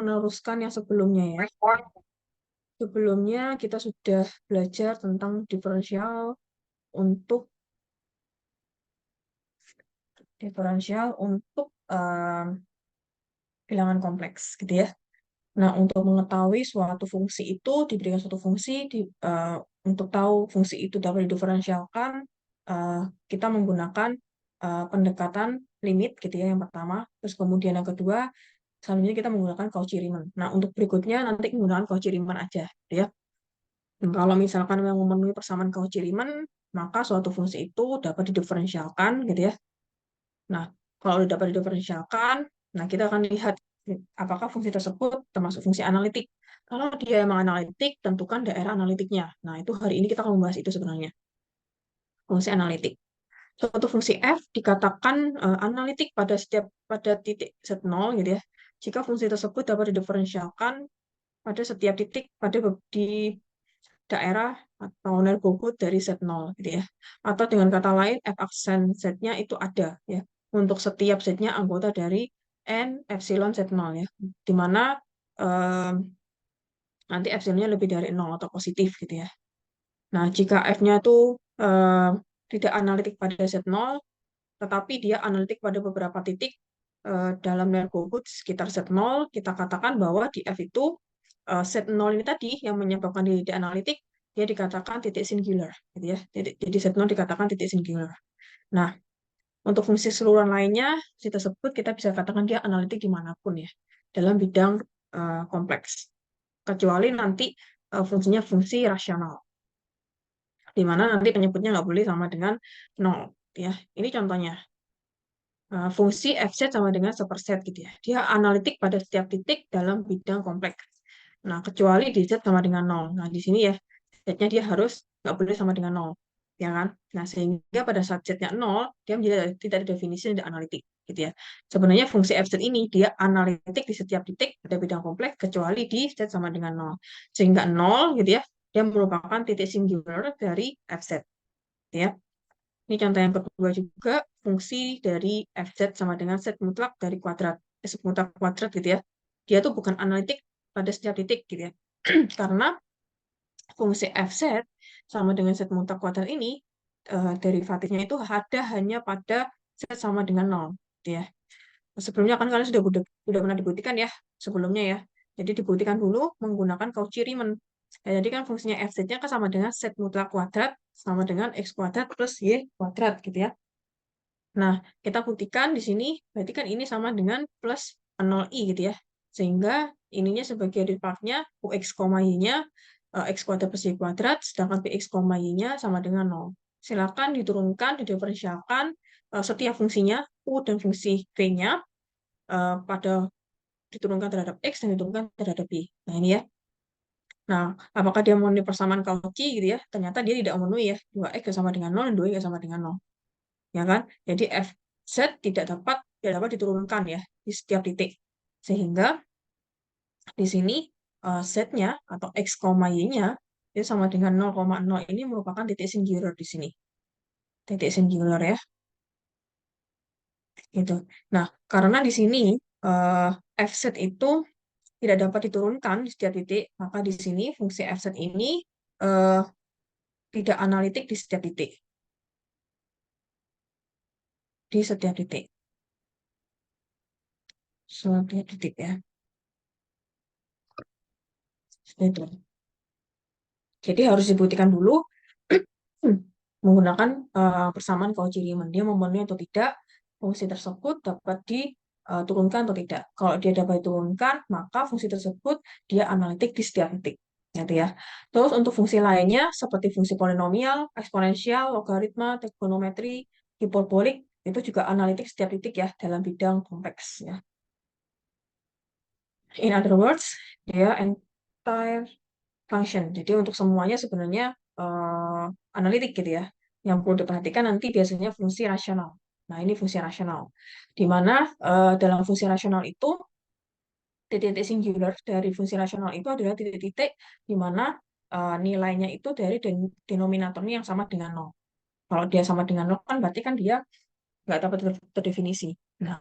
Meneruskan yang sebelumnya ya. Sebelumnya kita sudah belajar tentang untuk bilangan kompleks gitu ya. Nah, untuk mengetahui suatu fungsi itu diberikan suatu fungsi untuk tahu fungsi itu dapat didiferensialkan, eh, kita menggunakan pendekatan limit gitu ya yang pertama. Terus kemudian yang kedua, selanjutnya kita menggunakan Cauchy-Riemann. Nah, untuk berikutnya nanti menggunakan Cauchy-Riemann aja gitu ya. Dan kalau misalkan yang memenuhi persamaan Cauchy-Riemann, maka suatu fungsi itu dapat didiferensialkan gitu ya. Nah, kalau sudah dapat didiferensialkan, nah kita akan lihat apakah fungsi tersebut termasuk fungsi analitik. Kalau dia emang analitik, tentukan daerah analitiknya. Nah, itu hari ini kita akan membahas itu sebenarnya, fungsi analitik. Suatu fungsi f dikatakan analitik pada titik z0 gitu ya. Jika fungsi tersebut dapat didiferensialkan pada setiap titik di daerah atau neighborhood dari Z0 gitu ya. Atau dengan kata lain f aksen Z-nya itu ada ya. Untuk setiap Z-nya anggota dari N epsilon Z0 ya. Di mana eh, nanti epsilonnya lebih dari 0 atau positif gitu ya. Nah, jika F-nya itu eh, tidak analitik pada Z0, tetapi dia analitik pada beberapa titik dalam neighborhood sekitar Z0, kita katakan bahwa di F itu Z0 ini tadi yang menyebabkan dia tidak analitik, dia dikatakan titik singular, gitu ya. Jadi Z0 dikatakan titik singular. Nah, untuk fungsi keseluruhan lainnya, fungsi tersebut kita bisa katakan dia analitik dimanapun ya, dalam bidang kompleks. Kecuali nanti fungsinya fungsi rasional, di mana nanti penyebutnya nggak boleh sama dengan 0. Ya, ini contohnya. Fungsi fz sama dengan seperset gitu ya. Dia analitik pada setiap titik dalam bidang kompleks. Nah, kecuali di z sama dengan 0. Nah, di sini ya, z-nya dia harus nggak boleh sama dengan 0. Ya kan? Nah, sehingga pada saat z-nya 0, dia menjadi tidak definisi tidak analitik. Gitu ya. Sebenarnya fungsi fz ini dia analitik di setiap titik pada bidang kompleks, kecuali di z sama dengan 0. Sehingga 0 gitu ya, dia merupakan titik singular dari fz. Gitu ya. Ini contoh yang kedua juga, fungsi dari fz sama dengan z mutlak dari kuadrat. Z mutlak kuadrat gitu ya. Dia tuh bukan analitik pada setiap titik gitu ya. Karena fungsi fz sama dengan z mutlak kuadrat ini, derivatifnya itu ada hanya pada z sama dengan 0. Gitu ya. Sebelumnya kan kalian sudah pernah dibuktikan ya, sebelumnya ya. Jadi dibuktikan dulu menggunakan Cauchy-Riemann. Ya, jadi kan fungsinya fz-nya kan sama dengan z mutlak kuadrat sama dengan x kuadrat plus y kuadrat gitu ya. Nah, kita buktikan di sini, berarti kan ini sama dengan plus 0i gitu ya. Sehingga ininya sebagai derivatifnya ux, y-nya x kuadrat plus y kuadrat, sedangkan px, y-nya sama dengan 0. Silakan diturunkan, didiferensialkan setiap fungsinya, u dan fungsi v-nya pada diturunkan terhadap x dan diturunkan terhadap y. Nah, ini ya. Nah, apakah dia memenuhi persamaan Cauchy gitu ya? Ternyata dia tidak memenuhi ya. 2x sama dengan 0 dan 2y sama dengan 0. Ya kan? Jadi fz tidak dapat diturunkan ya di setiap titik. Sehingga di sini z-nya atau x, y-nya itu sama dengan 0,0 ini merupakan titik singular di sini. Titik singular ya. Gitu. Nah, karena di sini eh, fz itu tidak dapat diturunkan di setiap titik, maka di sini fungsi fz ini eh, tidak analitik di setiap titik. Di setiap titik. Setiap titik ya. Itu. Jadi harus dibuktikan dulu menggunakan persamaan Cauchy-Riemann. Dia memenuhi atau tidak, fungsi tersebut dapat diturunkan atau tidak. Kalau dia dapat diturunkan, maka fungsi tersebut dia analitik di setiap titik. Gitu ya. Terus untuk fungsi lainnya, seperti fungsi polinomial, eksponensial, logaritma, trigonometri, hiperbolik, itu juga analitik setiap titik ya dalam bidang kompleks ya. In other words, dia entire function. Jadi untuk semuanya sebenarnya analitik gitu ya. Yang perlu diperhatikan nanti biasanya fungsi rasional. Nah, ini fungsi rasional. Di mana dalam fungsi rasional itu titik-titik singular dari fungsi rasional itu adalah titik-titik di mana nilainya itu dari denominatornya yang sama dengan 0. Kalau dia sama dengan 0 kan berarti kan dia nggak dapat terdefinisi. Nah,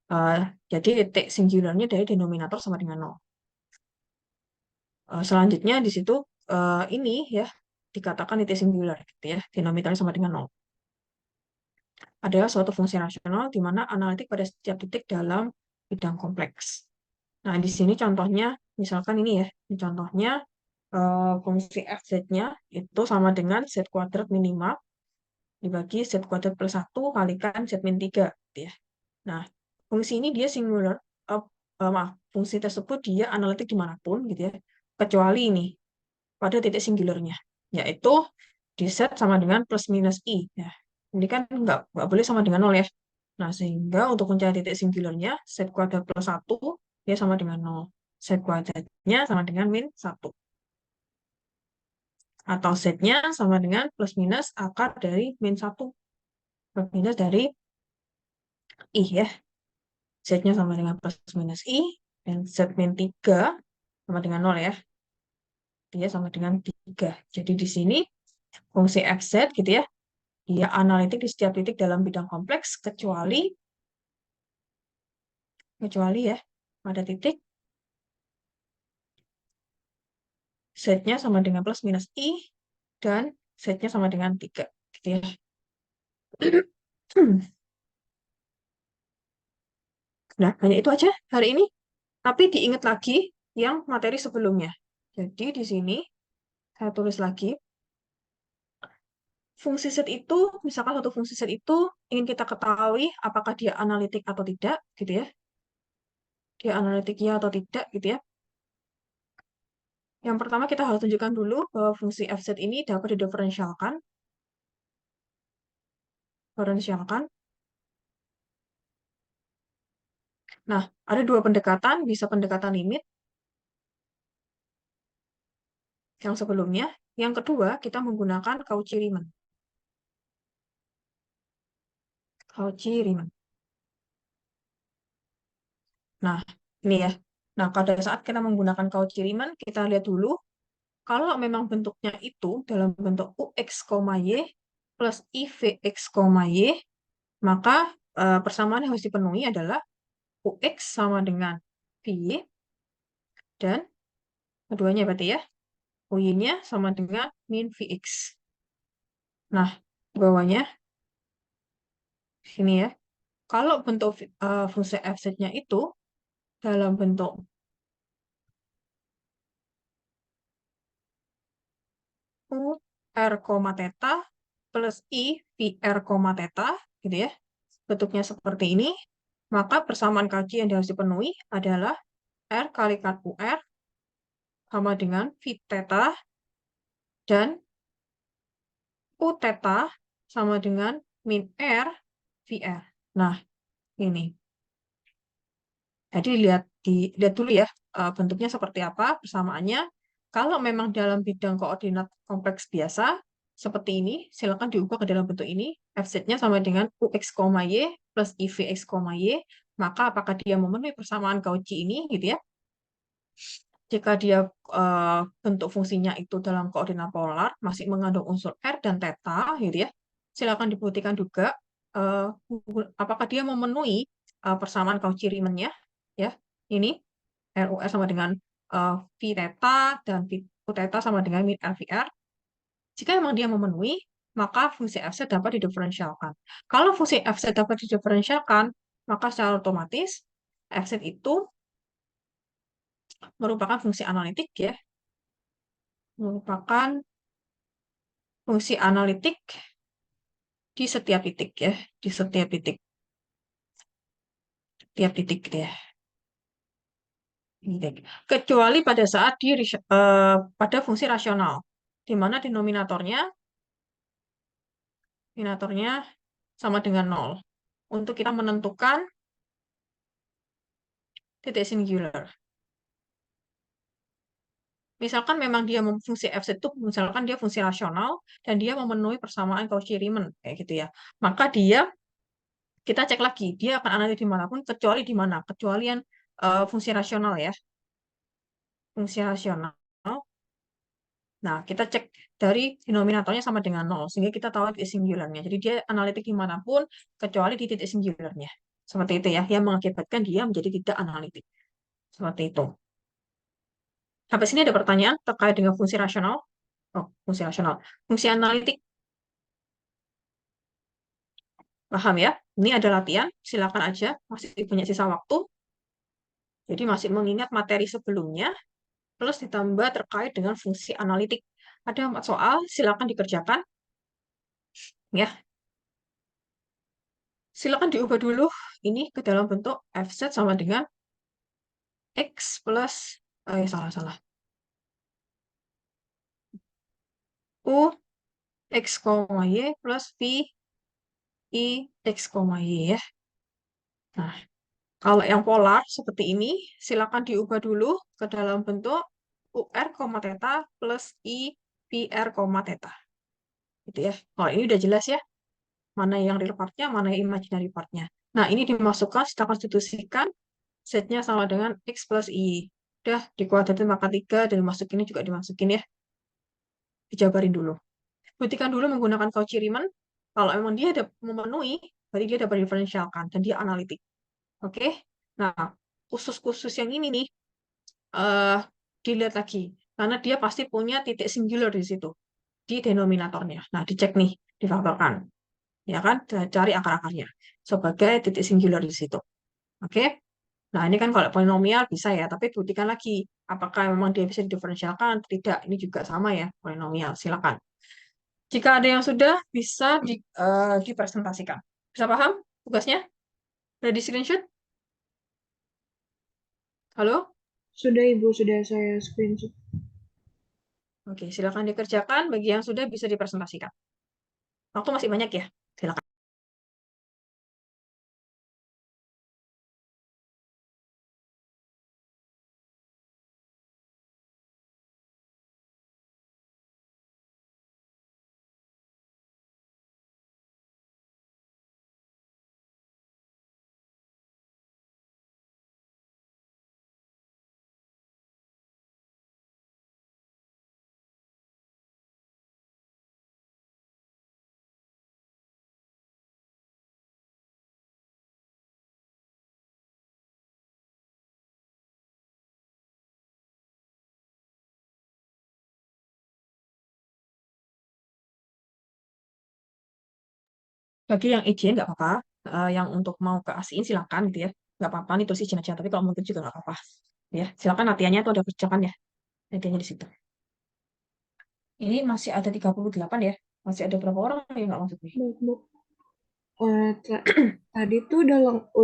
Eh, jadi titik singularnya dari denominator sama dengan nol. Selanjutnya di situ ini ya dikatakan titik singular gitu ya, denominatornya sama dengan nol. Adalah suatu fungsi rasional di mana analitik pada setiap titik dalam bidang kompleks. Nah, di sini contohnya, misalkan ini ya, ini contohnya fungsi fz-nya itu sama dengan z kuadrat minima dibagi z kuadrat plus 1 kalikan z min 3. Gitu ya. Nah, fungsi ini dia singular, maaf, fungsi tersebut dia analitik dimanapun gitu ya, kecuali ini, pada titik singularnya, yaitu di set sama dengan plus minus i. Ya. Ini kan nggak boleh sama dengan nol ya. Nah, sehingga untuk mencari titik singularnya, set kuadrat plus 1, dia sama dengan nol. Set kuadratnya sama dengan min 1. Atau setnya sama dengan plus minus akar dari min 1. Plus minus dari i ya. Setnya sama dengan plus minus i. Dan set min 3 sama dengan nol ya. Dia sama dengan 3. Jadi di sini fungsi fz gitu ya. Dia analitik di setiap titik dalam bidang kompleks kecuali ya pada titik setnya sama dengan plus minus i dan setnya sama dengan 3 gitu ya. Nah, hanya itu aja hari ini. Tapi diingat lagi yang materi sebelumnya. Jadi di sini saya tulis lagi, fungsi set itu, misalkan satu fungsi set itu ingin kita ketahui apakah dia analitik atau tidak, gitu ya. Dia analitiknya atau tidak, gitu ya. Yang pertama kita harus tunjukkan dulu bahwa fungsi fz ini dapat didiferensialkan. Diferensialkan. Nah, ada dua pendekatan, bisa pendekatan limit yang sebelumnya. Yang kedua, kita menggunakan Cauchy-Riemann. Cauchy-Riemann. Nah, ini ya. Nah, pada saat kita menggunakan Cauchy-Riemann, kita lihat dulu, kalau memang bentuknya itu dalam bentuk ux, y plus ivx, y, maka persamaan yang harus dipenuhi adalah ux sama dengan vy, dan keduanya berarti ya, uy-nya sama dengan min vx. Nah, bawahnya sini ya. Kalau bentuk fungsi fz-nya itu dalam bentuk u r, theta plus i v r, theta, gitu ya. Bentuknya seperti ini, maka persamaan Cauchy yang harus dipenuhi adalah r kalikan ur sama dengan v theta dan u theta sama dengan min r vr. Nah, ini. Jadi lihat dulu ya bentuknya seperti apa persamaannya. Kalau memang dalam bidang koordinat kompleks biasa seperti ini, silakan diubah ke dalam bentuk ini. Fz-nya sama dengan ux, y plus ivx, y. Maka apakah dia memenuhi persamaan Cauchy ini gitu ya? Jika dia bentuk fungsinya itu dalam koordinat polar masih mengandung unsur r dan theta gitu ya. Silakan dibuktikan juga eh, apakah dia memenuhi persamaan Cauchy-Riemann-nya ya. Ini RUR sama dengan V theta dan V theta sama dengan min RVR. Jika memang dia memenuhi, maka fungsi fz dapat didiferensialkan. Kalau fungsi fz dapat didiferensialkan, maka secara otomatis fz itu merupakan fungsi analitik ya, merupakan fungsi analitik di setiap titik ya, di setiap titik, tiap titik gitu ya. Kecuali pada saat pada fungsi rasional, di mana denominatornya sama dengan nol. Untuk kita menentukan titik singular. Misalkan memang dia fungsi fz itu, misalkan dia fungsi rasional, dan dia memenuhi persamaan Cauchy-Riemann, kayak gitu ya. Maka kita cek lagi, dia akan analitik dimanapun, kecuali di mana? Kecualian fungsi rasional ya. Fungsi rasional. Nah, kita cek dari denominatornya sama dengan nol, sehingga kita tahu titik singularnya. Jadi dia analitik dimanapun, kecuali di titik singularnya. Seperti itu ya, yang mengakibatkan dia menjadi tidak analitik. Seperti itu. Sampai sini ada pertanyaan terkait dengan fungsi rasional. Oh, fungsi rasional. Fungsi analitik, paham ya? Ini ada latihan, silakan aja. Masih punya sisa waktu. Jadi masih mengingat materi sebelumnya, plus ditambah terkait dengan fungsi analitik. Ada 4 soal, silakan dikerjakan. Ya, silakan diubah dulu ini ke dalam bentuk fz sama dengan x plus, salah-salah. U x, y plus v i x, y ya. Nah, kalau yang polar seperti ini, silakan diubah dulu ke dalam bentuk UR, theta plus I PR, theta. Gitu ya. Kalau ini udah jelas ya, mana yang real part-nya, mana yang imaginary part-nya. Nah, ini dimasukkan, kita konstitusikan, Z-nya sama dengan X plus I. Udah, dikuadratin maka 3, dan masukin ini juga dimasukin ya. Dijabarin dulu. Buktikan dulu menggunakan Cauchy-Riemann. Kalau emang dia ada memenuhi, berarti dia dapat diferensialkan, dan dia analitik. Oke? Nah, khusus-khusus yang ini nih, eh dilihat lagi. Karena dia pasti punya titik singular di situ, di denominatornya. Nah, dicek nih, difaktorkan. Ya kan? Cari akar-akarnya sebagai titik singular di situ. Oke? Nah, ini kan kalau polinomial bisa ya, tapi buktikan lagi. Apakah memang dia bisa diferensialkan atau tidak. Ini juga sama ya, polinomial. Silakan. Jika ada yang sudah, bisa dipresentasikan. Bisa paham tugasnya? Udah di screenshot? Halo? Sudah Ibu, sudah saya screenshot. Oke, silakan dikerjakan. Bagi yang sudah bisa dipresentasikan. Waktu masih banyak ya. Silakan. Bagi yang izin nggak apa-apa. Yang untuk mau ke ASIN silakan gitu ya. Nggak apa-apa, nih terus izin aja. Tapi kalau mau ikut juga nggak apa-apa. Ya, silakan latihannya tuh ada kerjakan ya. Latihannya di situ. Ini masih ada 38 ya. Masih ada berapa orang yang nggak masuk nih? Baik, Bu. Tadi tuh udah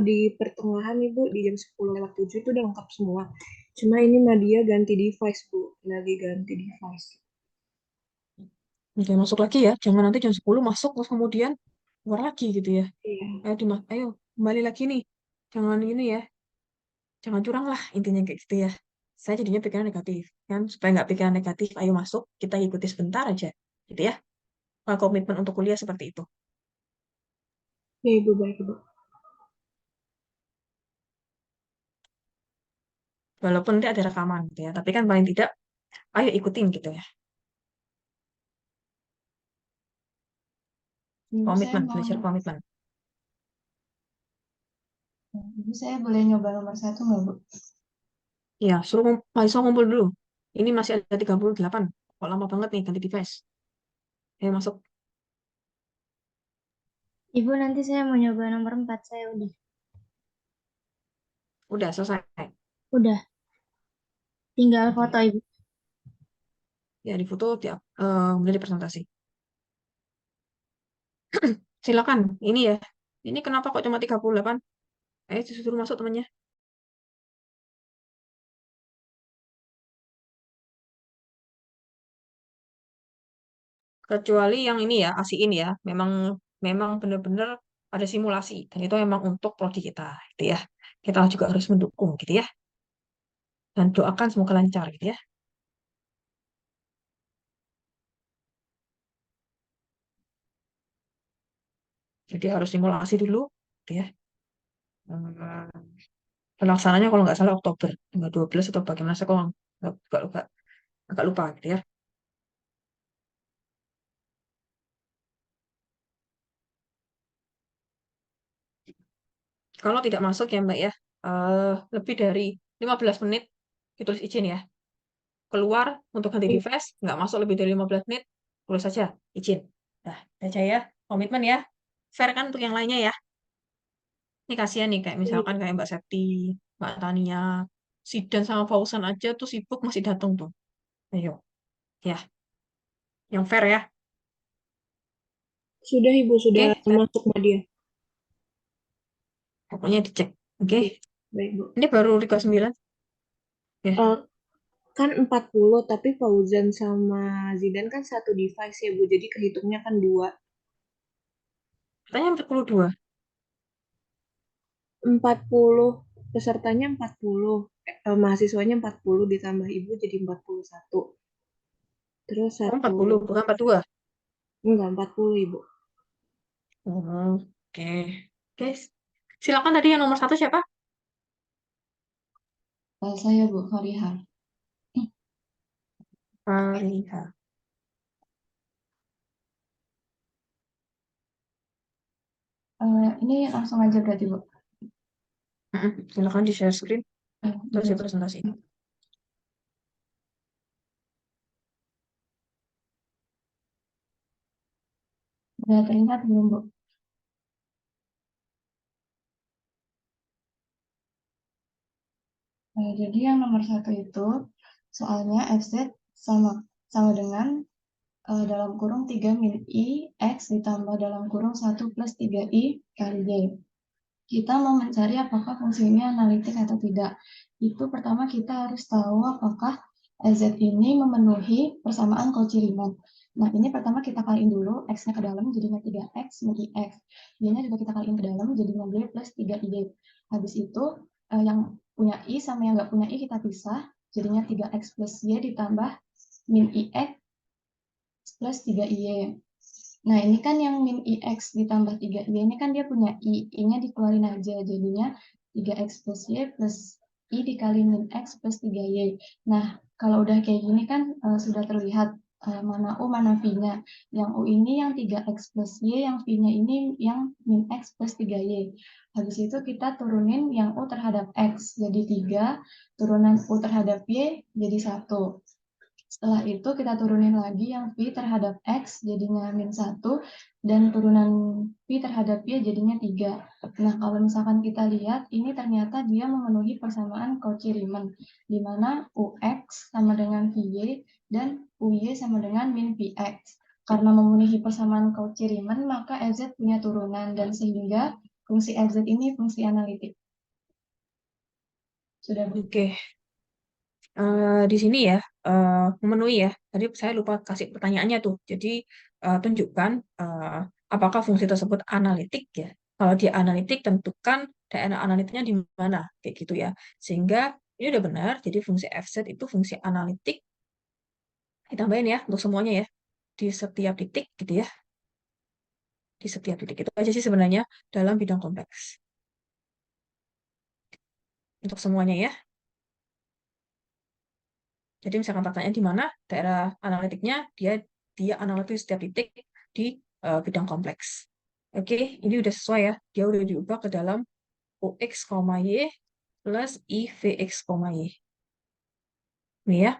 di pertengahan nih, Bu, di jam 10 lewat 7 itu udah lengkap semua. Cuma ini Nadia ganti device, Bu. Lagi ganti device. Jangan masuk lagi ya. Jangan nanti jam 10 masuk terus kemudian keluar lagi gitu ya. Iya. Ayo kembali lagi nih. Jangan ini ya. Jangan curang lah intinya kayak gitu ya. Saya jadinya pikiran negatif kan. Supaya nggak pikiran negatif, ayo masuk. Kita ikuti sebentar aja. Gitu ya. Komitmen untuk kuliah seperti itu. Ya, Ibu, baik, Ibu. Walaupun nanti ada rekaman gitu ya. Tapi kan paling tidak, ayo ikutin gitu ya. Ibu saya Komitmen, mau, belajar komitmen. Ibu saya boleh nyoba nomor satu nggak, Bu? Ya, suruh mahasiswa ngumpul dulu. Ini masih ada 38. Kok lama banget nih ganti device. Ayo masuk. Ibu nanti saya mau nyoba nomor 4, saya udah. Udah selesai. Udah, tinggal foto Oke. Ibu. Ya, di foto, kemudian di presentasi. Silakan. Ini ya. Ini kenapa kok cuma 38? Ayo disuruh masuk temannya. Kecuali yang ini ya, ASIIN ya. Memang memang benar-benar ada simulasi. Dan itu memang untuk prodi kita. Gitu ya. Kita juga harus mendukung gitu ya. Dan doakan semoga lancar gitu ya. Jadi harus simulasi dulu. Gitu ya. Hmm, Pelaksananya kalau nggak salah Oktober. Tanggal 12 atau bagaimana. Saya kok agak lupa gitu ya. Kalau tidak masuk ya Mbak ya, lebih dari 15 menit ditulis izin ya. Keluar untuk ganti device, nggak masuk lebih dari 15 menit, tulis saja izin. Nah, baca ya, komitmen ya. Fair kan untuk yang lainnya ya. Ini kasihan nih, kayak misalkan kayak Mbak Septi, Mbak Tania, Sidan sama Fausan aja tuh sibuk masih datang tuh. Ayo, ya, yang fair ya. Sudah Ibu, sudah Oke, fair. masuk Nadia. Pokoknya dicek. Oke, Baik, Bu. ini baru Liga 9. Ya, Eh, kan 40, tapi Fauzan sama Zidan kan satu device ya, Bu. Jadi kehitungnya kan 2. katanya 42. 40 pesertanya 40. Mahasiswanya 40 ditambah Ibu jadi 41. Terus Oh, satu, 40, bukan 42. enggak 40 Ibu. Oh, oke. Oke, silakan tadi yang nomor satu siapa? Saya Bu Fariha. Fariha. Ini langsung aja berarti Bu. Silakan di share screen, terus di Boleh. presentasi. Udah terlihat belum Bu? Jadi yang nomor satu itu soalnya FZ sama sama dengan dalam kurung 3 min I X ditambah dalam kurung 1 plus 3 I kali Y. Kita mau mencari apakah fungsi ini analitik atau tidak. Itu pertama kita harus tahu apakah Z ini memenuhi persamaan Cauchy Riemann. Nah, ini pertama kita kaliin dulu, X-nya ke dalam jadinya 3X min IX. Y-nya juga kita kaliin ke dalam jadinya Y plus 3Y. Habis itu, yang punya I sama yang nggak punya I kita pisah, jadinya 3X plus Y ditambah min IX plus 3Y. Nah, ini kan yang min IX ditambah 3Y ini kan dia punya I. I-nya dikeluarin aja, jadinya 3X plus Y plus I dikali min X plus 3Y. Nah, kalau udah kayak gini kan sudah terlihat mana U, mana V-nya. Yang U ini yang 3X plus Y, yang V-nya ini yang min X plus 3Y. Habis itu kita turunin yang U terhadap X, jadi 3. Turunan U terhadap Y jadi 1. Setelah itu kita turunin lagi yang V terhadap X jadinya min 1 dan turunan V terhadap Y jadinya 3. Nah, kalau misalkan kita lihat ini ternyata dia memenuhi persamaan Cauchy-Riemann di mana UX sama dengan VY dan UY sama dengan min VX. Karena memenuhi persamaan Cauchy-Riemann maka FZ punya turunan dan sehingga fungsi FZ ini fungsi analitik. Sudah Bu. Oke, di sini ya, memenuhi ya. Tadi saya lupa kasih pertanyaannya tuh. Jadi, tunjukkan apakah fungsi tersebut analitik ya. Kalau dia analitik, tentukan daerah analitiknya di mana, kayak gitu ya. Sehingga ini udah benar, jadi fungsi FZ itu fungsi analitik. Ditambahin ya, untuk semuanya ya. Di setiap titik gitu ya. Di setiap titik. Itu aja sih sebenarnya dalam bidang kompleks. Untuk semuanya ya. Jadi misalkan pertanyaan di mana daerah analitiknya, dia analitis setiap titik di bidang kompleks. Oke, ini udah sesuai ya. Dia udah diubah ke dalam UX, Y plus IVX, Y. Ini ya.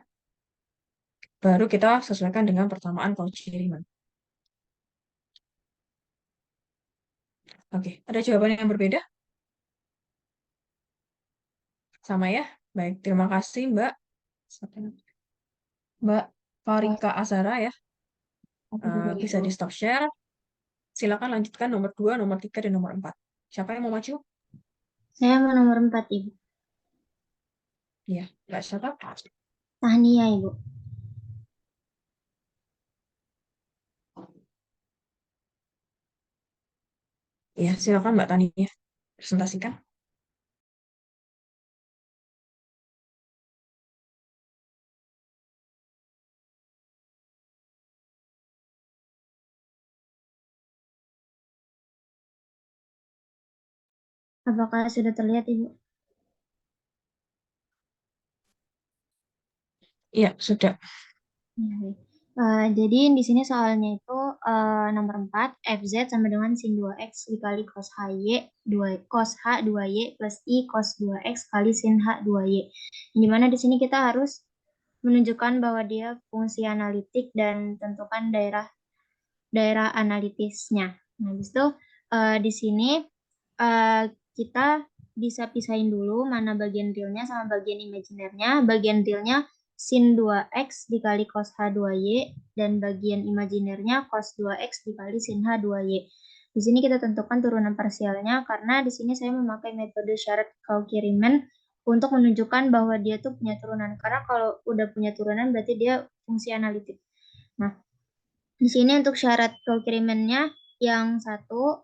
Baru kita sesuaikan dengan persamaan Cauchy-Riemann. Oke, ada jawaban yang berbeda? Sama ya? Baik, terima kasih Mbak. Mbak Farika Azara ya. Aku juga Bisa Ibu. di stop share. Silakan lanjutkan nomor 2, nomor 3, dan nomor 4. Siapa yang mau maju? Saya mau nomor 4, Ibu. Iya, Mbak siapa? Tahnia, Ibu. Iya, silakan Mbak Tania presentasikan. Apakah sudah terlihat, Ibu? Iya, sudah. Ya, baik. Jadi di sini soalnya itu nomor 4, FZ sama dengan sin 2X dikali cos HY, 2, cos H 2Y plus I cos 2X kali sin H 2Y. Dimana di sini kita harus menunjukkan bahwa dia fungsi analitik dan tentukan daerah daerah analitisnya. Nah, habis itu di sini kita bisa pisahin dulu mana bagian realnya sama bagian imajinernya. Bagian realnya sin 2x dikali cos H2Y dan bagian imajinernya cos 2x dikali sin H2Y. Di sini kita tentukan turunan parsialnya karena di sini saya memakai metode syarat Cauchy-Riemann untuk menunjukkan bahwa dia tuh punya turunan. Karena kalau udah punya turunan berarti dia fungsi analitik. Nah, di sini untuk syarat Cauchy-Riemann-nya yang satu,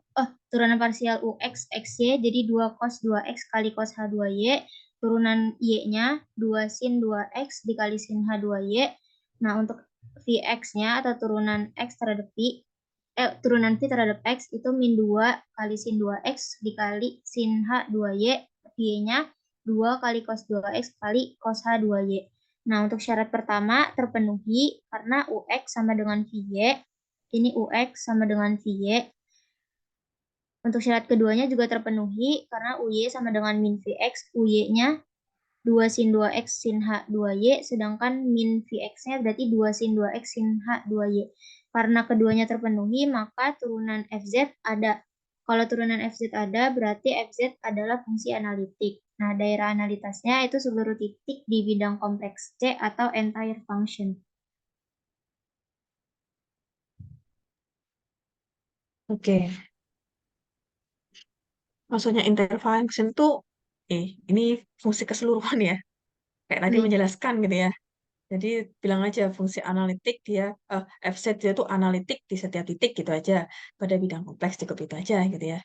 turunan parsial UX, XY, jadi 2 cos 2X kali cos H2Y, turunan Y-nya 2 sin 2X dikali sin H2Y. Nah, untuk Vx-nya atau turunan X terhadap V, turunan V terhadap X itu min 2 kali sin 2X dikali sin H2Y, Y-nya 2 kali cos 2X kali cos H2Y. Nah, untuk syarat pertama terpenuhi karena UX sama dengan VY. Ini UX sama dengan VY. Untuk syarat keduanya juga terpenuhi karena UY sama dengan min VX. UY-nya 2 sin 2X sin H2Y, sedangkan min VX-nya berarti 2 sin 2X sin H2Y. Karena keduanya terpenuhi, maka turunan FZ ada. Kalau turunan FZ ada, berarti FZ adalah fungsi analitik. Nah, daerah analitasnya itu seluruh titik di bidang kompleks C atau entire function. Oke, maksudnya interfunction tuh, ini fungsi keseluruhan ya, kayak tadi Iya. menjelaskan gitu ya. Jadi bilang aja fungsi analitik dia, FZ dia tuh analitik di setiap titik gitu aja. Pada bidang kompleks cukup itu aja gitu ya.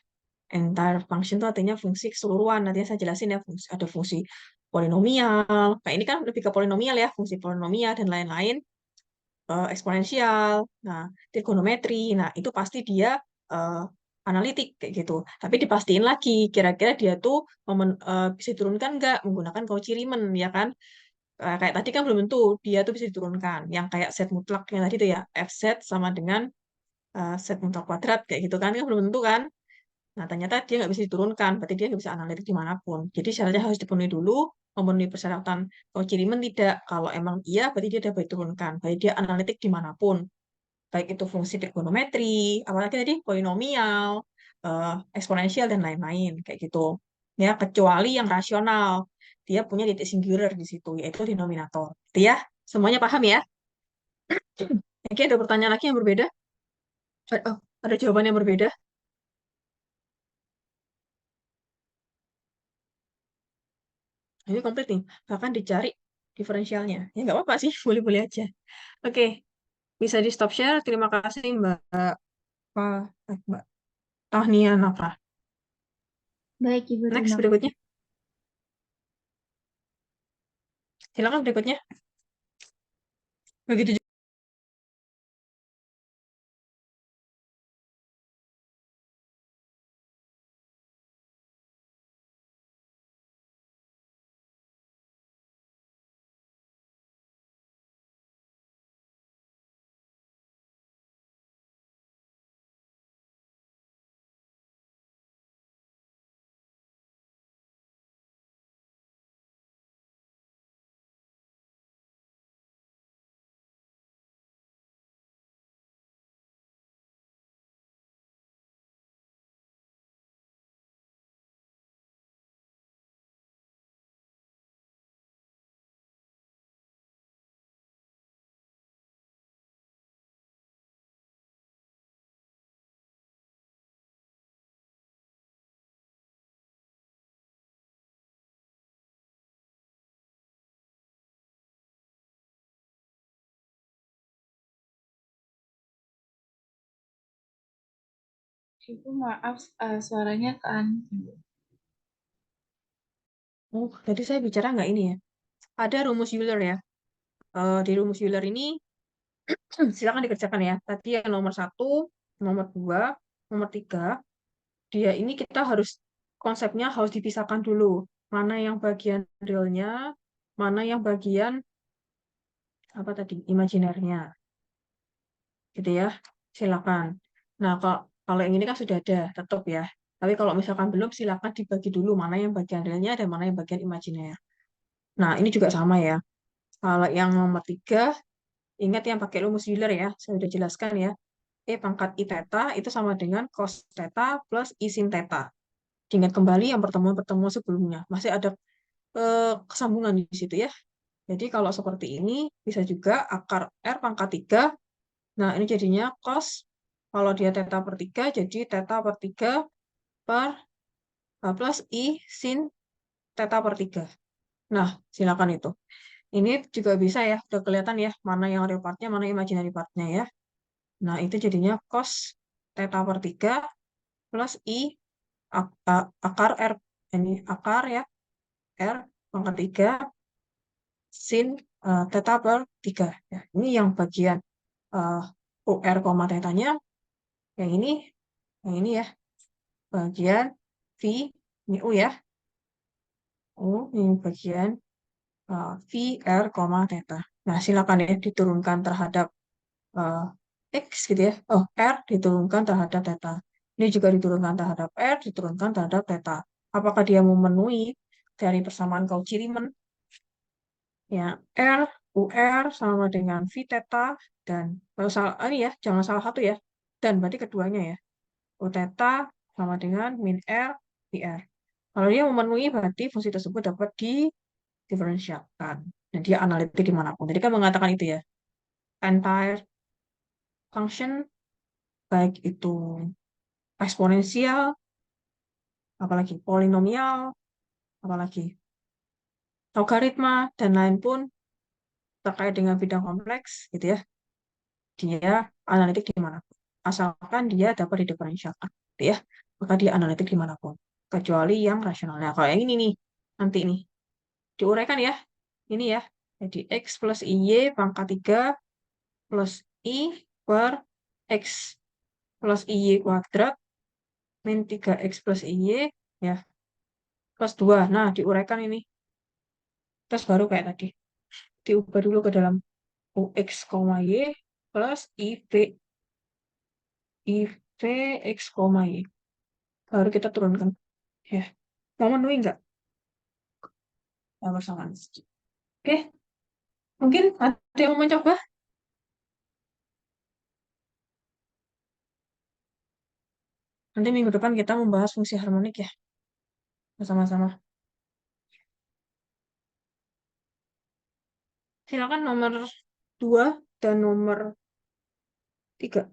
Entire function itu artinya fungsi keseluruhan. Nanti saya jelasin ya, ada fungsi polinomial. Nah, ini kan lebih ke polinomial ya, fungsi polinomial dan lain-lain, eksponensial, nah, trigonometri. Nah, itu pasti dia eh, analitik kayak gitu. Tapi dipastiin lagi, kira-kira dia tuh bisa diturunkan nggak menggunakan Cauchy-Riemann, ya kan? Kayak tadi kan belum tentu dia tuh bisa diturunkan. Yang kayak set mutlak yang tadi tuh ya, FZ sama dengan set mutlak kuadrat kayak gitu kan belum tentu kan. Nah, ternyata dia nggak bisa diturunkan, berarti dia nggak bisa analitik dimanapun. Jadi syaratnya harus dipenuhi dulu, memenuhi persyaratan Cauchy-Riemann tidak. Kalau emang iya, berarti dia dapat diturunkan. Berarti dia analitik dimanapun. Baik itu fungsi trigonometri, apalagi tadi polinomial, eksponensial, dan lain-lain. Kayak gitu. Ya, kecuali yang rasional. Dia punya titik singular di situ, yaitu denominator. Itu ya, semuanya paham ya? Oke, ada pertanyaan lagi yang berbeda? Oh, ada jawaban yang berbeda? Ini komplit nih, bahkan dicari diferensialnya. Ya nggak apa-apa sih, boleh-boleh aja. Oke, bisa di stop share. Terima kasih Mbak, Mbak Tahnia Nafra. Baik, Ibu, Next, terima kasih. berikutnya. Silakan berikutnya. Begitu juga. Ibu maaf, suaranya ke Ibu. Oh, tadi saya bicara nggak ini ya. Ada rumus Euler ya. Di rumus Euler ini, silakan dikerjakan ya. Tadi yang nomor 1, nomor 2, nomor 3. Dia ini kita harus, konsepnya harus dipisahkan dulu. Mana yang bagian realnya, mana yang bagian apa tadi imajinernya. gitu ya. Silakan. Nah, kalau yang ini kan sudah ada, tetap ya. Tapi kalau misalkan belum, silakan dibagi dulu mana yang bagian realnya dan mana yang bagian imajiner. Nah, ini juga sama ya. Kalau yang nomor 3, ingat yang pakai rumus Euler ya, saya sudah jelaskan ya. E pangkat I theta itu sama dengan cos theta plus I sin theta. Ingat kembali yang pertemuan-pertemuan sebelumnya. Masih ada kesambungan di situ ya. Jadi kalau seperti ini, bisa juga akar R pangkat 3. Nah, ini jadinya cos, kalau dia theta per 3, jadi theta per 3 per plus I sin theta per 3. Nah, silakan itu. Ini juga bisa ya, udah kelihatan ya, mana yang real part-nya, mana imaginary part-nya ya. Nah, itu jadinya cos theta per 3 plus I akar R, ini akar ya, R pangkat 3 sin theta per 3. Ya, ini yang bagian uh, UR, tetanya, yang ini ya, bagian V, ini U ya, U, ini bagian V, R, theta. Nah, silakan ya diturunkan terhadap uh, X gitu ya. Oh, R diturunkan terhadap theta. Ini juga diturunkan terhadap R, diturunkan terhadap theta. Apakah dia memenuhi dari persamaan Cauchy-Riemann? Ya, R, UR sama dengan V theta, dan kalau salah, ini ya, jangan salah satu ya. Dan berarti keduanya ya. U theta sama dengan min R, VR. Kalau dia memenuhi, berarti fungsi tersebut dapat diferensialkan. Dan dia analitik dimanapun. Jadi kan mengatakan itu ya. Entire function, baik itu eksponensial, apalagi polinomial, apalagi logaritma, dan lain pun terkait dengan bidang kompleks, gitu ya. Dia analitik dimanapun. Asalkan dia dapat didiferensialkan, gitu ya. Maka dia analitik dimanapun. Kecuali yang rasional. Nah, kalau yang ini nih, nanti nih, diuraikan ya. Ini ya. Jadi X plus IY pangkat 3 plus I per X plus IY kuadrat min 3X plus IY ya plus 2. Nah, diuraikan ini. Terus baru kayak tadi. Diubah dulu ke dalam UX, Y plus IV X, Y. Baru kita turunkan. Ya. Mau memenuhi nggak? Ya, persamaan. Oke. Mungkin ada yang mau mencoba? Nanti minggu depan kita membahas fungsi harmonik ya. Bersama-sama. Silakan nomor 2 dan nomor 3.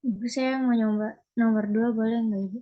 Ibu, saya mau nyoba nomor 2, boleh nggak Ibu?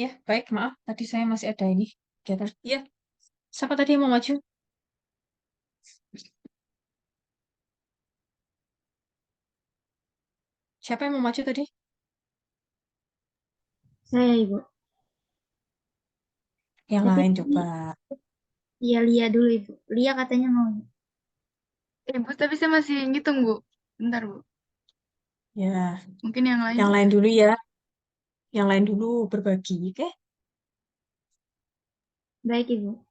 Ya, baik, maaf. Tadi saya masih ada ini kegiatan. Iya, siapa tadi yang mau maju? Siapa yang mau maju tadi? Saya Ibu. Yang Tapi lain tadi, coba. iya Lia dulu Ibu. Lia katanya mau. Bu, tapi saya masih ngitung, Bu. Bentar, Bu. Ya, Mungkin yang lain. yang lain dulu ya. Yang lain dulu berbagi, oke? Baik Ibu.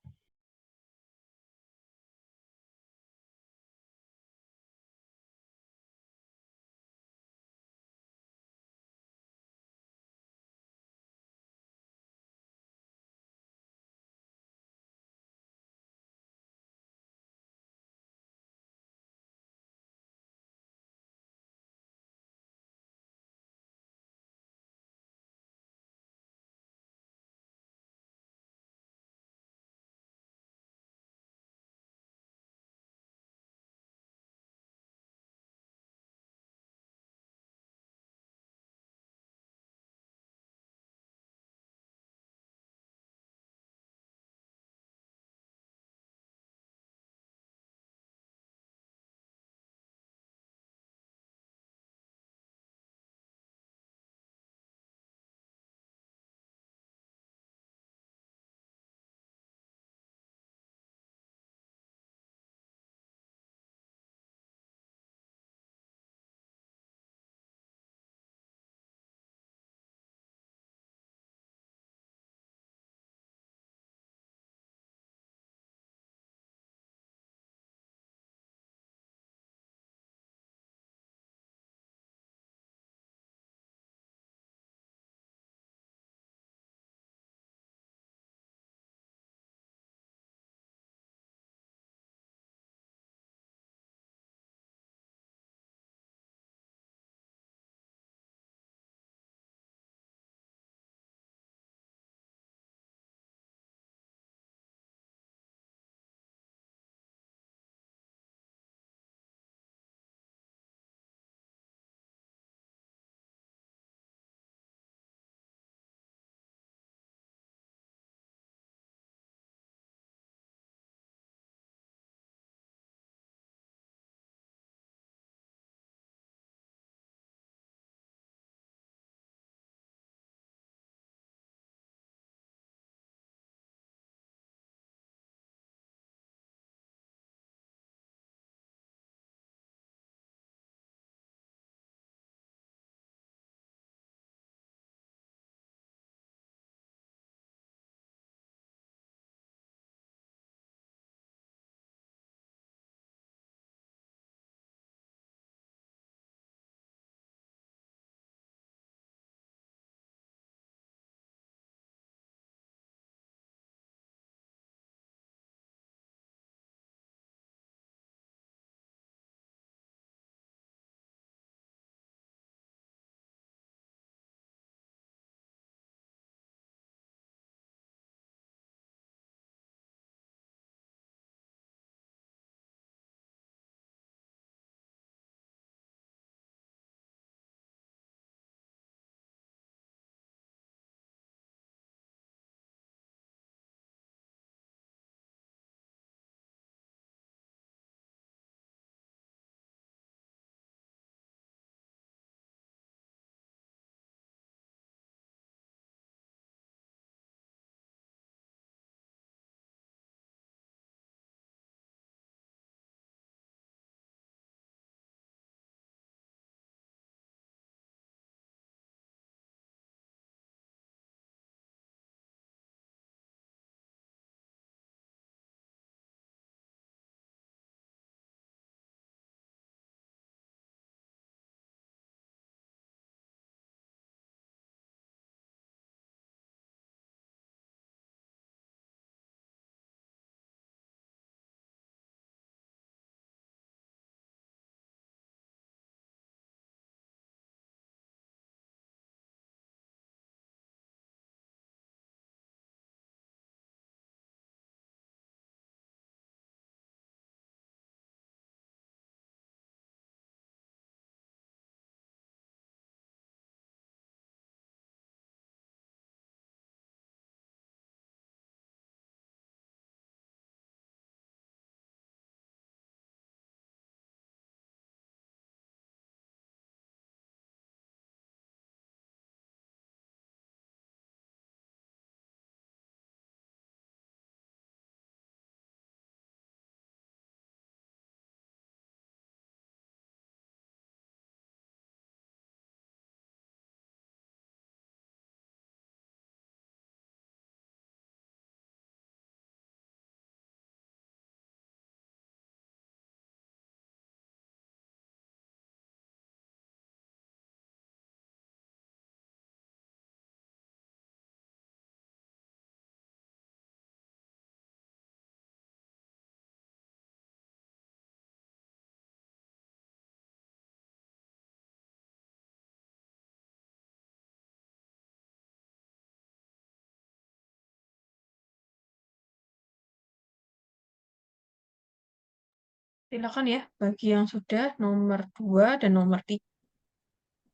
Silakan ya, bagi yang sudah nomor 2 dan nomor 3.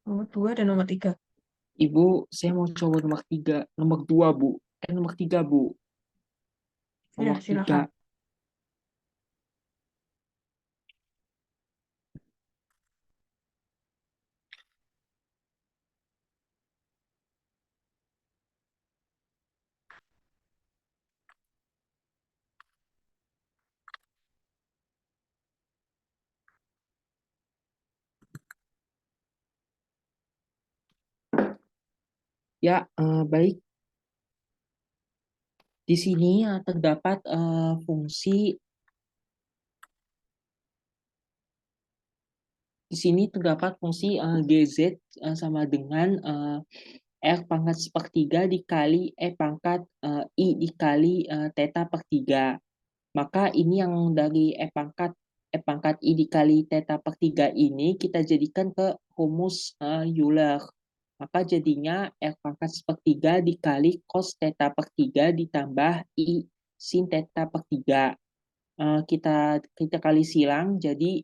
Nomor 2 dan nomor 3. Ibu, saya mau coba nomor 3. Nomor 2, Bu. Nomor 3, Bu. Ya, Nomor 3. silakan. Ya, baik. Di sini terdapat fungsi. Di sini terdapat fungsi GZ sama dengan R pangkat sepertiga dikali E pangkat I dikali theta per 3. Maka ini yang dari E pangkat I dikali theta per 3 ini kita jadikan ke rumus Euler. Maka jadinya R pangkat sepertiga dikali cos theta per 3 ditambah I sin theta per 3. Kita kali silang, jadi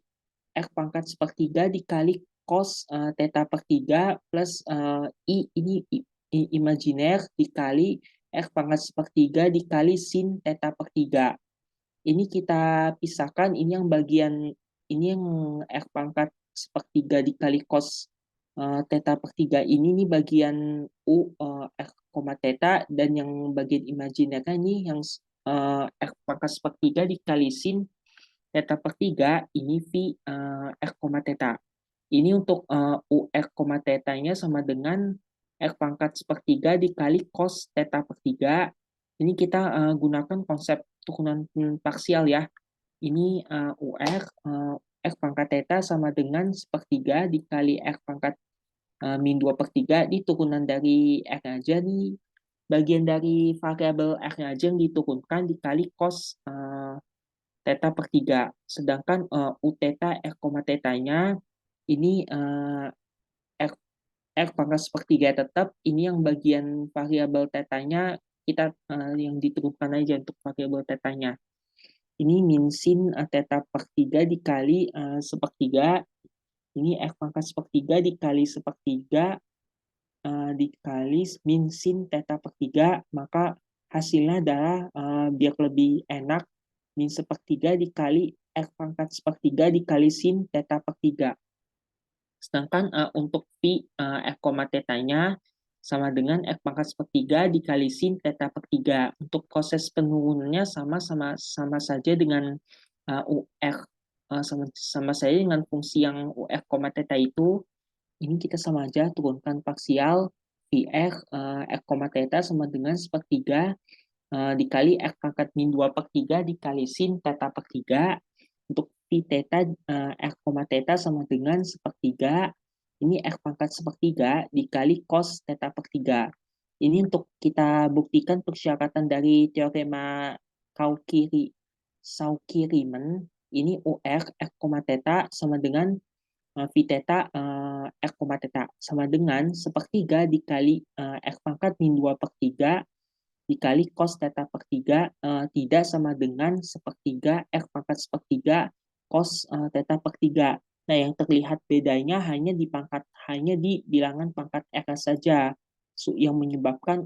R pangkat sepertiga dikali cos theta per 3 plus I ini imajiner dikali R pangkat sepertiga dikali sin theta per 3. Ini kita pisahkan, ini yang bagian, ini yang R pangkat sepertiga dikali cos theta per 3 ini bagian U R, theta, dan yang bagian imajinernya ini yang R pangkat sepertiga dikali sin theta per 3 ini V R, theta. Ini untuk U R, theta-nya sama dengan R pangkat sepertiga dikali cos theta per 3. Ini kita gunakan konsep turunan parsial ya. Ini UR, R pangkat theta sama dengan sepertiga dikali R pangkat min 2 per 3. Di turunan dari R aja nih. Bagian dari variabel R-nya aja yang diturunkan dikali cos theta per 3. Sedangkan U theta R, theta-nya ini R pangkat sepertiga tetap. Ini yang bagian variabel theta-nya kita yang diturunkan aja untuk variabel theta-nya. Ini min sin theta per 3 dikali sepertiga. Ini R pangkat sepertiga dikali sepertiga dikali min sin theta per 3. Maka hasilnya adalah biar lebih enak, min sepertiga dikali R pangkat sepertiga dikali sin theta per 3. Sedangkan untuk V R, theta-nya sama dengan R pangkat sepertiga dikali sin theta per 3. Untuk proses penurunannya sama saja dengan UR, sama saja dengan fungsi yang UR, theta itu. Ini kita sama aja turunkan parsial VR R, theta sama dengan sepertiga dikali R pangkat min 2 per 3 dikali sin theta per 3. Untuk V theta R, theta sama dengan sepertiga. Ini R pangkat sepertiga dikali cos theta per 3. Ini untuk kita buktikan persyaratan dari teorema Cauchy-Riemann. Ini UR, R, theta sama dengan V theta R, theta sama dengan sepertiga dikali R pangkat min 2 per 3 dikali cos theta per 3 tidak sama dengan sepertiga R pangkat sepertiga cos theta per 3. Nah, yang terlihat bedanya hanya di bilangan pangkat R saja, yang menyebabkan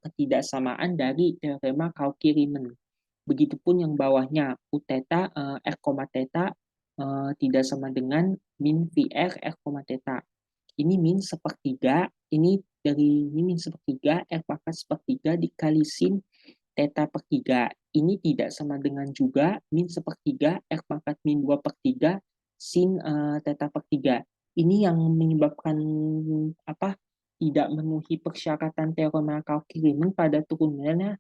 ketidaksamaan dari teorema Cauchy-Riemann. Begitupun yang bawahnya, U theta R, theta tidak sama dengan min VR R, theta. Ini min sepertiga, ini min sepertiga R pangkat sepertiga dikali sin theta per 3. Ini tidak sama dengan juga min sepertiga R pangkat min 2 per 3 sin theta per 3. Ini yang menyebabkan tidak memenuhi persyaratan teorema Cauchy-Riemann pada turunannya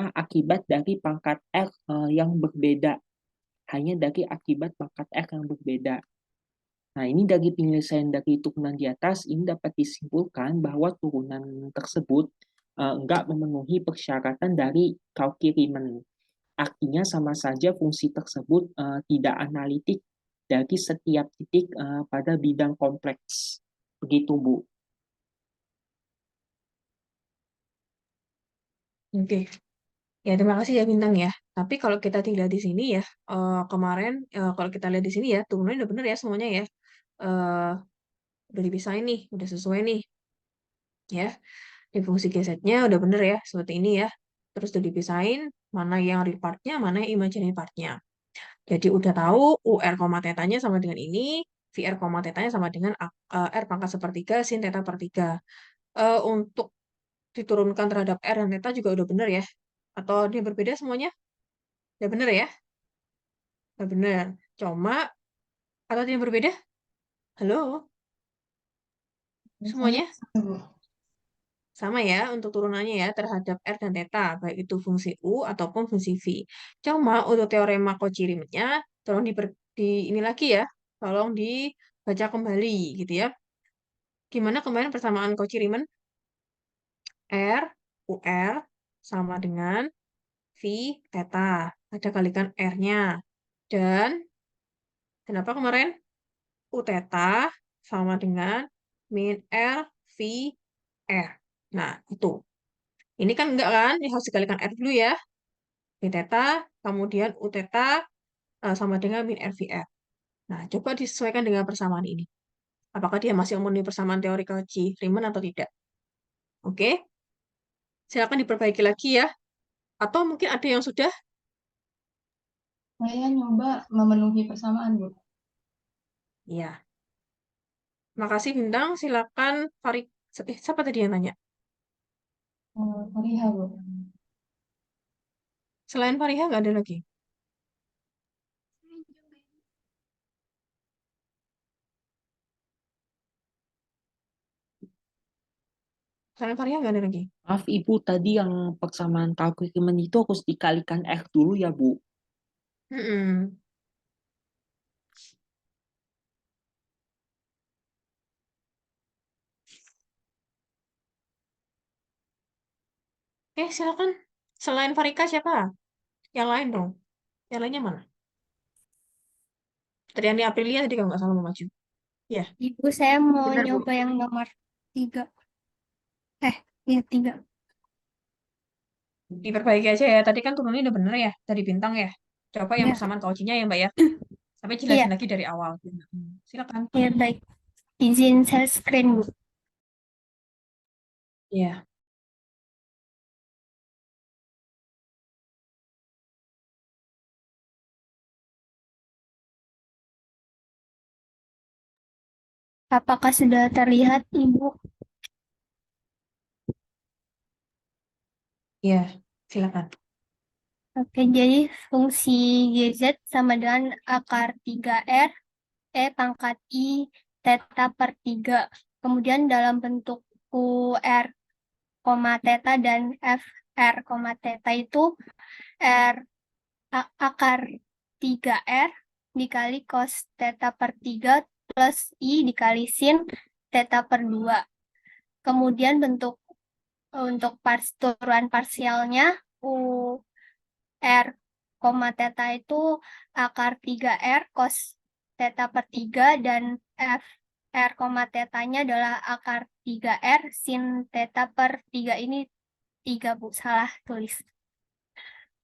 akibat dari pangkat R yang berbeda. Hanya dari akibat pangkat R yang berbeda. Nah, ini dari penyelesaian dari turunan di atas, ini dapat disimpulkan bahwa turunan tersebut enggak memenuhi persyaratan dari Cauchy-Riemann. Artinya sama saja fungsi tersebut tidak analitik dari setiap titik pada bidang kompleks. Begitu, Bu. Oke. Ya, terima kasih ya Bintang ya. Tapi kalau kita dilihat di sini ya, kemarin kalau kita lihat di sini ya, turunannya udah bener ya semuanya ya. Eh udah dipisahin nih, udah sesuai nih ya. Di fungsi GZ-nya udah bener ya, seperti ini ya. Terus udah dipisahin mana yang real part-nya, mana yang imaginary part-nya. Jadi udah tahu UR, tetanya sama dengan ini, VR, tetanya sama dengan R pangkat sepertiga sin theta per 3. Untuk diturunkan terhadap R dan theta juga udah bener ya. Atau dia berbeda semuanya? Udah bener ya? Udah bener. Cuma, atau dia berbeda? Halo? Biasanya Semuanya? sama, Bu. Sama ya untuk turunannya ya terhadap R dan theta, baik itu fungsi U ataupun fungsi V. Cuma untuk teorema Cauchy-Riemannnya, tolong ini lagi ya, tolong dibaca kembali gitu ya. Gimana kemarin persamaan Cauchy-Riemann? R, UR sama dengan V theta. Ada kalikan R-nya. Dan kenapa kemarin U theta sama dengan min R, V, R. Nah, itu. Ini kan enggak kan? Ini harus dikalikan R dulu ya. V theta, kemudian U theta sama dengan min R, V, R. Nah, coba disesuaikan dengan persamaan ini. Apakah dia masih memenuhi persamaan teori Cauchy-Riemann atau tidak? Oke, silakan diperbaiki lagi ya. Atau mungkin ada yang sudah. Saya nyoba memenuhi persamaan, Bu. Ya, makasih Bintang. Silakan Farid. Siapa tadi yang nanya? Fariha, Bu. Selain Fariha nggak ada lagi? Selain Fariha nggak ada lagi? Maaf Ibu, tadi yang persamaan Cauchy-Riemann itu harus dikalikan R dulu ya Bu. Mm-mm. Silakan. Selain Farika siapa? Yang lain dong. Yang lainnya mana? Triani Aprilia tadi kalau nggak salah mau maju. Ya, Ibu, saya mau benar Bu. nyoba yang nomor 3. Iya 3. Diperbaiki aja ya. Tadi kan turunnya udah bener ya. Dari Bintang ya. Coba yang Iya, persamaan Cauchy-nya ya Mbak ya. Sampai iya, jelasin lagi dari awal. Silakan. iya baik. Izin share screen, Bu. Iya. Apakah sudah terlihat, Ibu? Iya, silakan. Oke, jadi fungsi GZ sama dengan akar 3R, pangkat I, theta per 3. Kemudian dalam bentuk QR, theta dan FR, theta itu R akar 3R dikali cos theta per 3 plus I dikali sin theta per 2. Kemudian untuk turunan parsialnya U R, theta itu akar 3R cos theta per 3 dan F R, tetanya adalah akar 3R sin theta per 3 ini 3, Bu, salah tulis.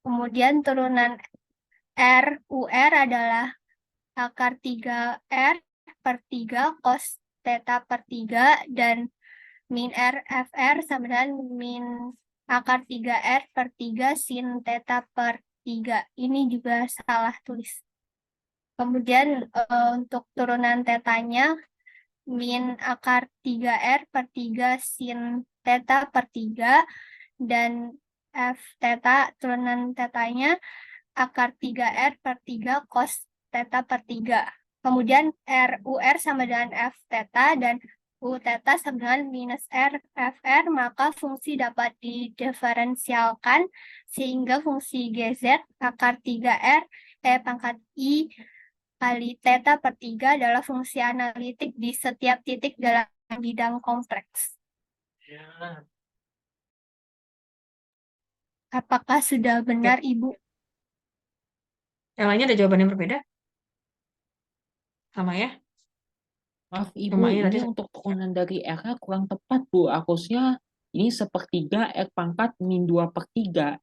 Kemudian turunan R, UR adalah akar 3R per 3 cos theta per 3 dan min R, FR sama dengan min akar 3R per 3 sin theta per 3. Ini juga salah tulis. Kemudian untuk turunan tetanya, min akar 3R per 3 sin theta per 3 dan F theta turunan tetanya akar 3R per 3 cos theta per 3. Kemudian RUR sama dengan F theta dan U theta sama dengan minus R FR, maka fungsi dapat didiferensialkan sehingga fungsi GZ akar 3R pangkat I kali theta per 3 adalah fungsi analitik di setiap titik dalam bidang kompleks. Apakah sudah benar, Ibu? Yang lainnya ada jawaban yang berbeda? Sama ya? Maaf Ibu, Cuma ini ini tadi untuk turunan dari R-nya kurang tepat Bu. Harusnya ini sepertiga R pangkat min 2/3.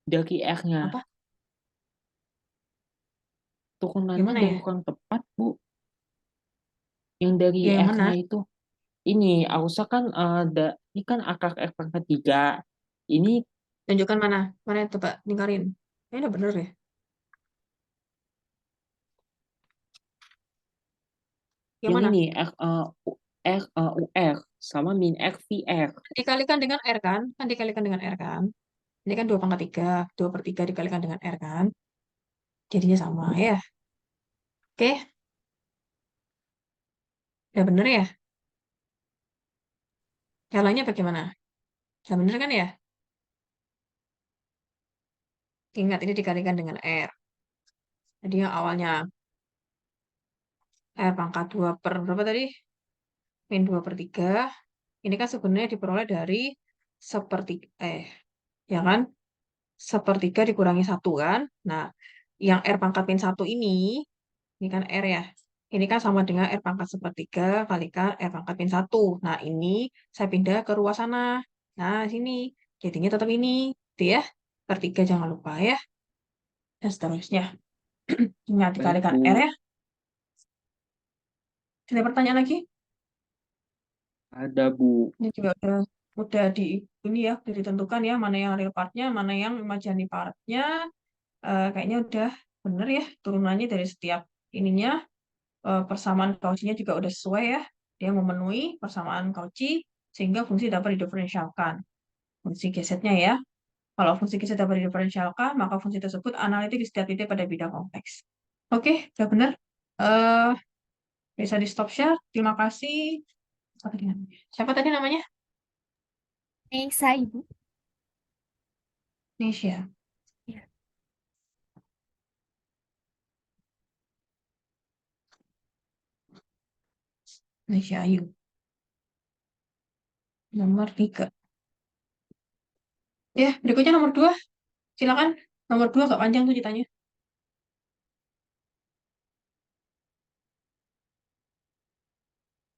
dari R-nya. Apa? Turunannya Gimana dari ya? kurang tepat, Bu. Yang dari Ya, yang R-nya mana? itu. Ini, harusnya kan, ini kan akar R pangkat 3. Ini Tunjukkan mana? Mana itu, Pak? Lingkarin. Ini udah bener ya? Yang yang mana? ini, UR sama min R, VR. Dikalikan dengan R kan? Kan dikalikan dengan R kan? Ini kan 2/3. 2/3 dikalikan dengan R kan? Jadinya sama ya. Oke, udah bener ya? Yang lainnya bagaimana? Udah bener kan ya? Ingat, ini dikalikan dengan R. Jadi yang awalnya R pangkat 2 per berapa tadi? Min 2/3. Ini kan sebenarnya diperoleh dari sepertiga, ya kan? Sepertiga dikurangi 1 kan? Nah, yang R pangkat min 1 ini kan R ya. Ini kan sama dengan R pangkat sepertiga kalikan R pangkat min 1. Nah, ini saya pindah ke ruas sana. Nah, sini. Jadinya tetap ini. Gitu ya. Per 3 jangan lupa ya. Dan seterusnya. Ingat Baik, dikalikan R Bu. ya. Ada pertanyaan lagi? Ada, Bu. Ini juga udah di ini ya, udah ditentukan ya mana yang real partnya, mana yang imaginary partnya. Kayaknya udah bener ya turunannya dari setiap ininya. Persamaan Cauchy-nya juga udah sesuai ya. Dia memenuhi persamaan Cauchy sehingga fungsi dapat didiferensialkan. Fungsi GZ-nya ya. Kalau fungsi GZ dapat didiferensialkan, maka fungsi tersebut analitik di setiap titik pada bidang kompleks. Oke, udah bener. Eh, bisa di stop share. Terima kasih. Apa tadi namanya? Siapa tadi namanya? Saya Ibu. Nisha. Ya. Nisha Ayu. Nomor 3. Ya, berikutnya nomor 2. Silakan. Nomor 2 gak panjang tuh ceritanya.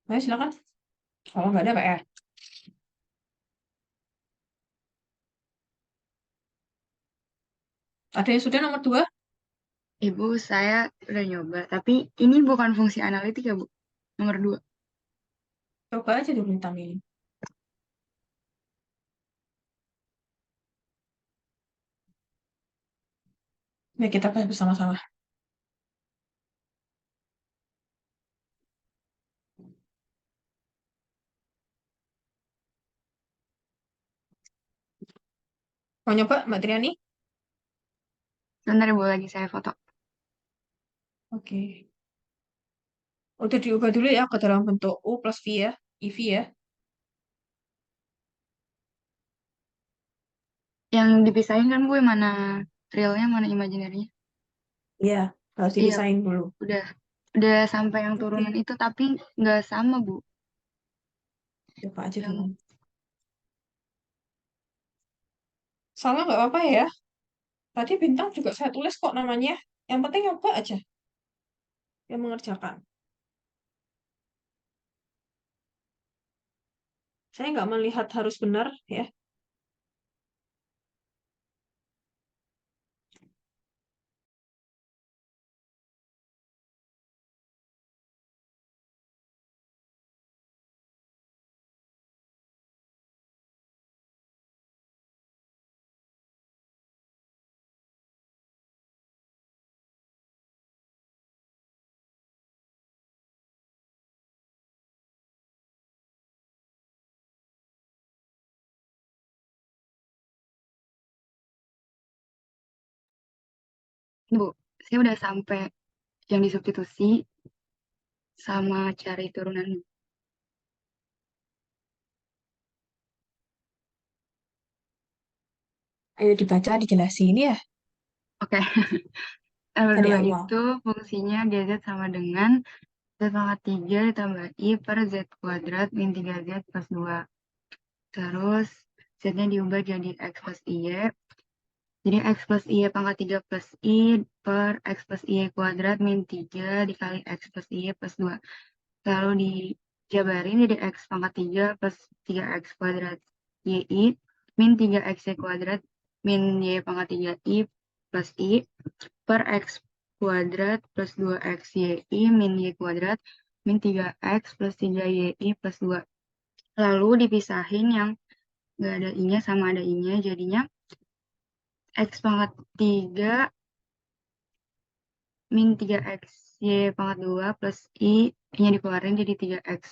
Ayo silakan. Kalau nggak ada PR. Ada yang sudah nomor 2? Ibu, saya udah nyoba, tapi ini bukan fungsi analitik ya, Bu? Nomor 2. Coba aja dulu tampilin. Ya, kita bahas bersama-sama. Mau nyoba, Mbak Triani? Sebentar, Ibu, lagi saya foto. Oke. Udah diubah dulu ya ke dalam bentuk U plus V ya. IV ya. Yang dipisahin kan, Bu, yang mana realnya, mana imaginary-nya? Iya, harus Iya, dipisahin dulu. udah sampai yang turunan Oke, itu, tapi nggak sama, Bu. coba aja Yang dulu. Salah nggak apa-apa ya. Tadi bintang juga saya tulis kok namanya. Yang penting nyoba aja yang mengerjakan. Saya nggak melihat harus benar ya. Bu, saya udah sampai yang disubstitusi sama cari turunannya. Ayo dibaca, dijelasin ya. Oke, nomor Dari 2 awal. itu fungsinya DZ sama dengan Z pangkat 3 ditambah I per Z kuadrat min 3Z plus 2. Terus Z-nya diubah jadi X plus Y. Jadi X plus Y pangkat 3 plus I per X plus Y kuadrat min 3 dikali X plus Y plus 2. Lalu dijabarin jadi X pangkat 3 plus 3X kuadrat YI min 3XY kuadrat min Y pangkat 3I plus I per X kuadrat plus 2X YI min Y kuadrat min 3X plus 3YI plus 2. Lalu dipisahin yang nggak ada I-nya sama ada I-nya, jadinya X pangkat 3 min 3X Y pangkat 2 plus I-nya dikeluarin jadi 3X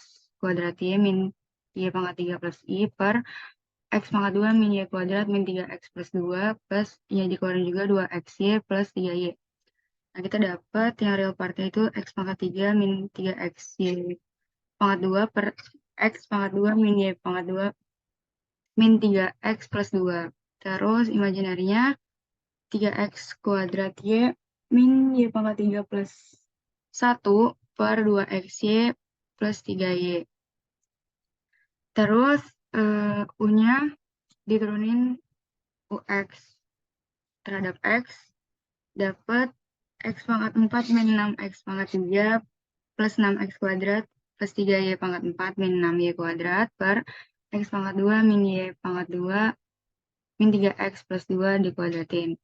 kuadrat Y min Y pangkat 3 plus I per X pangkat 2 min Y kuadrat min 3X plus 2 plus Y dikeluarin juga 2XY plus 3Y. Nah, kita dapat yang real partnya itu X pangkat 3 min 3X Y pangkat 2 per X pangkat 2 min Y pangkat 2 min 3X plus 2. Terus imaginarinya 3X kuadrat Y min Y pangkat 3 plus 1 per 2XY plus 3Y. Terus U-nya diturunin UX terhadap X, dapat X pangkat 4 min 6X pangkat 3 plus 6X kuadrat plus 3Y pangkat 4 min 6Y kuadrat per X pangkat 2 min Y pangkat 2 min 3X plus 2 dikuadratin.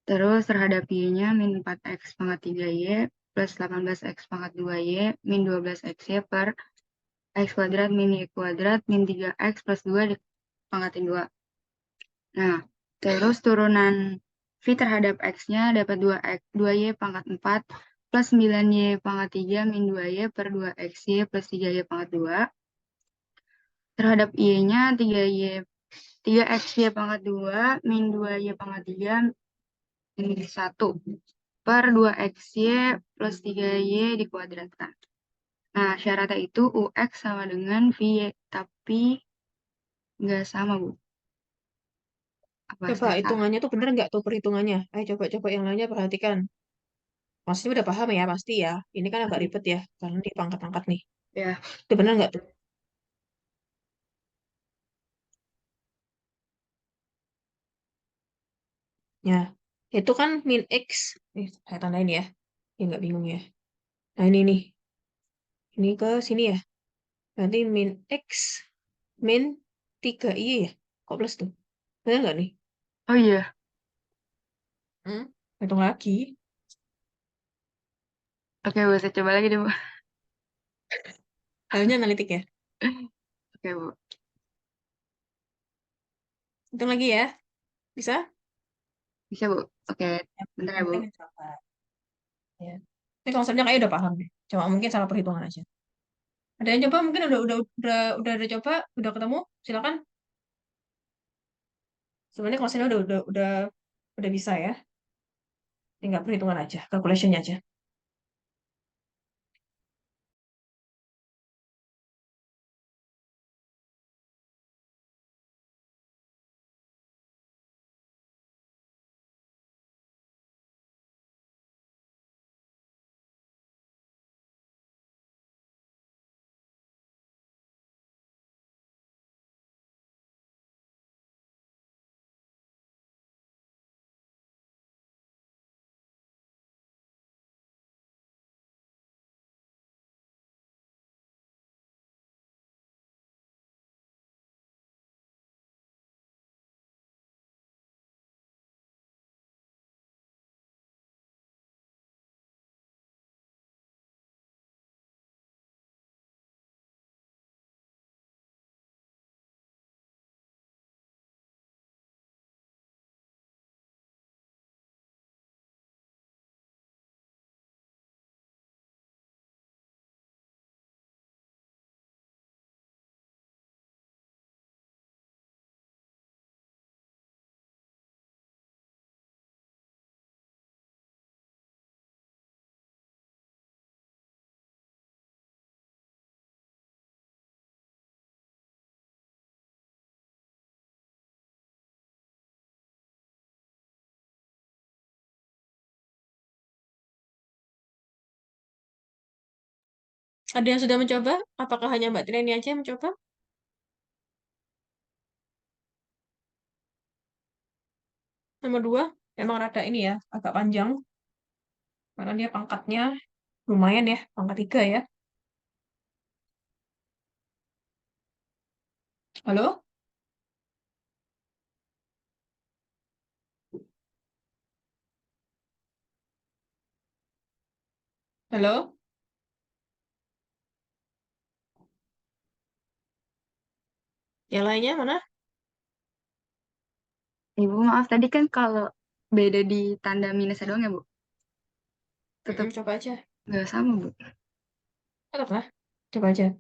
Terus terhadap Y-nya min 4X pangkat 3Y plus 18X pangkat 2Y min 12XY per X kuadrat min Y kuadrat min 3X plus 2 dipangkatin 2. Nah, terus turunan V terhadap X-nya dapat 2Y pangkat 4 plus 9Y pangkat 3 min 2Y per 2XY plus 3Y pangkat 2. Terhadap Y-nya 3XY pangkat 2 min 2Y pangkat 3 min 1 per 2XY plus 3Y dikuadratkan. Nah, syaratnya itu UX sama dengan VY, tapi nggak sama, Bu. Apa Coba saya salah? hitungannya tuh bener nggak tuh perhitungannya? Ayo coba-coba yang lainnya perhatikan. Maksudnya udah paham ya pasti ya. Ini kan agak ribet ya karena dipangkat-angkat nih. Ya, Itu bener nggak tuh? Ya, itu kan min X. Saya tandain ya. Ya nggak bingung ya. Nah ini nih. Ini ke sini ya. Nanti min X min 3Y ya. Kok plus tuh? Bener nggak nih? oh iya, Hmm? Hitung lagi. oke Bu, saya coba lagi deh Bu. Akhirnya analitik ya. Oke Bu, Hitung lagi ya. Bisa? bisa Bu. Oke, bentar ya Yang Bu. penting mencoba. Ya. Ini konsepnya kayak udah paham deh. Cuma mungkin salah perhitungan aja. Ada yang coba mungkin udah ada coba, udah ketemu, silakan. Sebenarnya konsepnya udah bisa ya. Tinggal perhitungan aja, calculation aja. Ada yang sudah mencoba? Apakah hanya Mbak Tina ini aja yang mencoba? Nomor dua, emang rada ini ya, agak panjang. Karena dia pangkatnya lumayan ya, pangkat 3 ya. Halo? Halo? Yang lainnya mana? Ibu maaf tadi kan kalau beda di tanda minusnya doang ya Bu? Tetap Coba aja. nggak sama Bu. Tetap lah. Coba aja.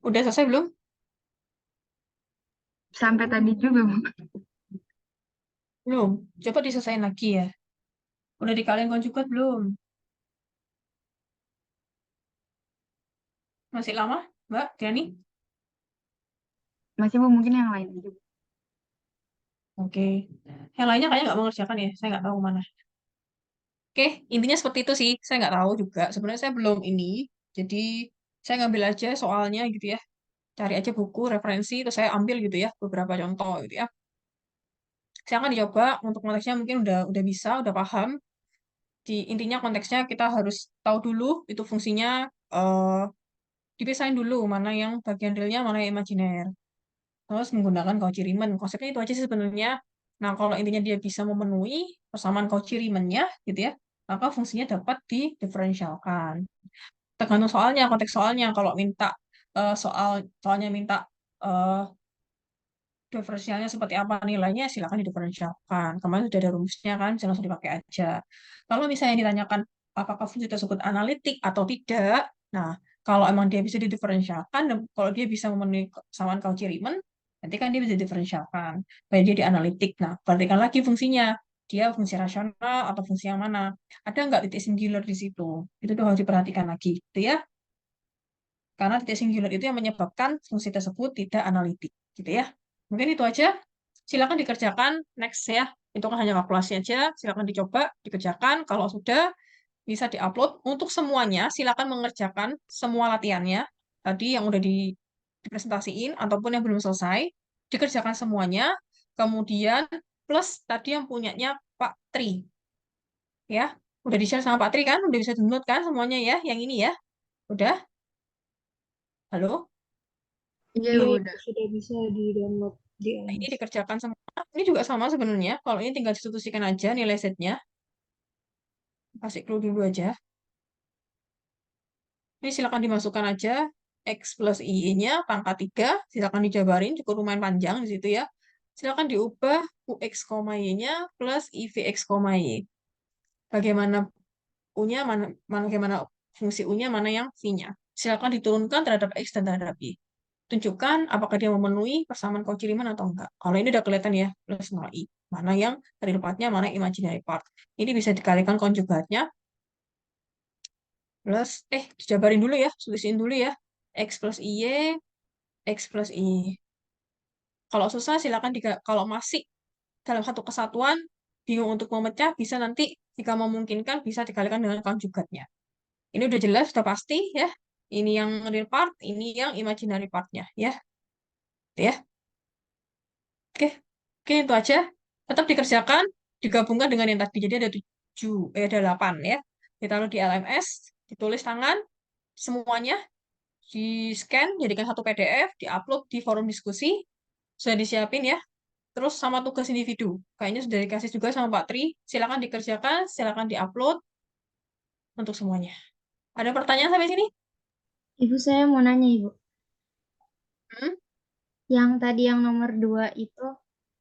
Udah selesai belum? Sampai tadi juga Bu. Belum. Coba diselesain lagi ya. Udah dikalian konjugat belum? Masih lama, Mbak Tiani? Masih Bu mungkin yang lain aja Bu. Oke. Yang lainnya kayaknya nggak mengerjakan ya. Saya nggak tahu mana. Oke, intinya seperti itu sih. Saya nggak tahu juga. Sebenarnya saya belum ini. Jadi saya ngambil aja soalnya gitu ya. Cari aja buku, referensi, terus saya ambil gitu ya. Beberapa contoh gitu ya. Saya akan dicoba untuk konteksnya mungkin udah bisa, udah paham. Intinya konteksnya kita harus tahu dulu itu fungsinya eh dipisahin dulu mana yang bagian realnya, mana yang imajiner. Terus menggunakan Cauchy Riemann. Konsepnya itu aja sih sebenarnya. Nah, kalau intinya dia bisa memenuhi persamaan Cauchy Riemann-nya gitu ya, maka fungsinya dapat didiferensialkan. Tergantung soalnya, konteks soalnya. Kalau minta soalnya minta eh, diferensialnya seperti apa nilainya, silakan didiferensialkan. Kemarin sudah ada rumusnya kan, bisa langsung dipakai aja. Kalau misalnya ditanyakan apakah fungsi tersebut analitik atau tidak, nah kalau emang dia bisa didiferensialkan, dan kalau dia bisa memenuhi kesamaan Cauchy-Riemann, nanti kan dia bisa didiferensialkan. Kayak dia di analitik. Nah, perhatikan lagi fungsinya. Dia fungsi rasional atau fungsi yang mana? Ada nggak titik singular di situ? Itu tuh harus diperhatikan lagi, gitu ya. Karena titik singular itu yang menyebabkan fungsi tersebut tidak analitik, gitu ya. Mungkin itu aja. Silakan dikerjakan next ya. Itu kan hanya kalkulasi aja. Silakan dicoba, dikerjakan. Kalau sudah bisa diupload untuk semuanya. Silakan mengerjakan semua latihannya tadi yang udah dipresentasiin ataupun yang belum selesai. Dikerjakan semuanya. Kemudian plus tadi yang punyanya Pak Tri ya. Udah di-share sama Pak Tri kan? Udah bisa download kan semuanya ya? Yang ini ya. Udah? Halo? Iya Iya, Bu Ibu, udah. sudah bisa di-download di Nah, ini LMS. dikerjakan semua. Ini juga sama sebenarnya. Kalau ini tinggal distitusikan aja nilai Z-nya. Kasih clue dulu aja. Ini silakan dimasukkan aja X plus I-nya pangkat 3. Silakan dijabarin, cukup lumayan panjang di situ ya. Silakan diubah UX, Y-nya plus IVX, Y. Bagaimana U-nya, bagaimana fungsi U-nya, mana yang V-nya. Silakan diturunkan terhadap X dan terhadap Y. Tunjukkan apakah dia memenuhi persamaan Cauchy-Riemann atau enggak. Kalau ini udah kelihatan ya, plus 0i. Mana yang real part-nya, mana yang imaginary part. Ini bisa dikalikan konjugatnya, plus, dijabarin dulu ya, tulisin dulu ya. X plus Y, X plus Y. Kalau susah silakan, kalau masih dalam satu kesatuan, bingung untuk memecah, bisa nanti, jika memungkinkan, bisa dikalikan dengan konjugatnya. Ini udah jelas, sudah pasti ya. Ini yang real part, ini yang imaginary part-nya ya. Ya. Oke, oke itu aja. Tetap dikerjakan, digabungkan dengan yang tadi. Jadi ada 7, ada 8 ya. Ditaruh di LMS, ditulis tangan, semuanya, di-scan, jadikan satu PDF, di-upload di forum diskusi, sudah disiapin ya. Terus sama tugas individu. Kayaknya sudah dikasih juga sama Pak Tri. Silakan dikerjakan, silakan di-upload untuk semuanya. Ada pertanyaan sampai sini? Ibu, saya mau nanya, Ibu. Hmm? Yang tadi yang nomor 2 itu,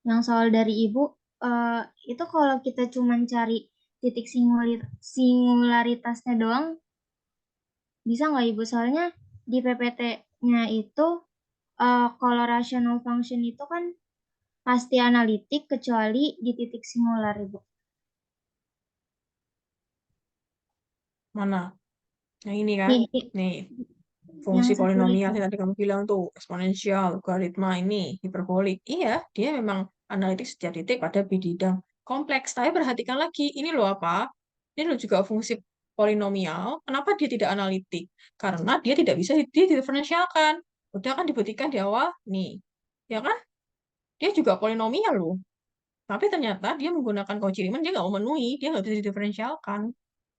yang soal dari Ibu, eh, itu kalau kita cuman cari titik singularitasnya doang, bisa nggak Ibu? Soalnya di PPT-nya itu, kalau rational function itu kan pasti analitik kecuali di titik singular, Ibu. Mana? Yang ini kan? Nih, Nih, yang fungsi satu polinomial itu. yang tadi kamu bilang tuh, eksponensial, logaritma ini, hiperbolik. Iya, dia memang analitik setiap titik pada bidang kompleks. Tapi perhatikan lagi, ini loh apa? Ini loh juga fungsi polinomial. Kenapa dia tidak analitik? Karena dia tidak bisa didiferensialkan. Udah kan dibuktikan di awal, nih. Ya kan? Dia juga polinomial loh. Tapi ternyata dia menggunakan Cauchy-Riemann, dia nggak memenuhi, dia nggak bisa didiferensialkan.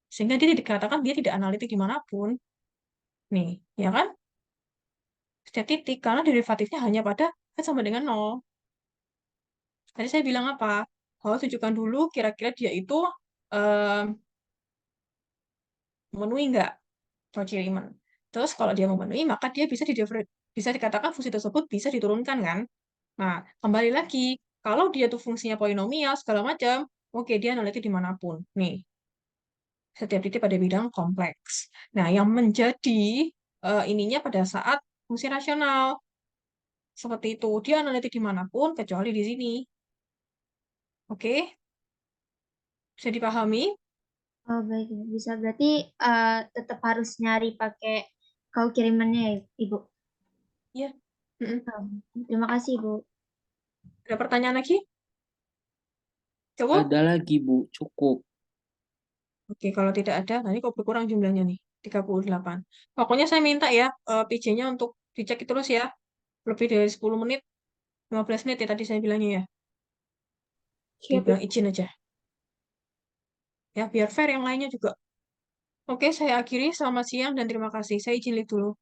Sehingga dia dikatakan dia tidak analitik dimanapun. Nih, ya kan? Setiap titik, karena derivatifnya hanya pada Z sama dengan 0. Tadi saya bilang apa? Harus tunjukkan dulu kira-kira dia itu eh, memenuhi nggak Cauchy Riemann. Terus kalau dia memenuhi, maka dia bisa dikatakan fungsi tersebut bisa diturunkan kan. Nah, kembali lagi, kalau dia tuh fungsinya polinomial segala macam, oke dia analiti dimanapun. Nih, setiap titik pada bidang kompleks. Nah, yang menjadi ininya pada saat fungsi rasional seperti itu, dia analiti dimanapun kecuali di sini. Oke, bisa dipahami? Oh, baik, bisa. Berarti tetap harus nyari pakai kau kirimannya ya, Ibu. Iya. Mm-mm. Terima kasih, Ibu. Ada pertanyaan lagi? Coba. Ada lagi, Bu. Cukup. Oke, kalau tidak ada, nanti kok berkurang jumlahnya nih, 38. Pokoknya saya minta ya, PJ-nya untuk dicek terus ya. Lebih dari 10 menit, 15 menit ya tadi saya bilangnya ya. Siap, Dibilang izin aja. Ya, biar fair yang lainnya juga. Oke, saya akhiri. Selamat siang dan terima kasih. Saya izin lihat dulu.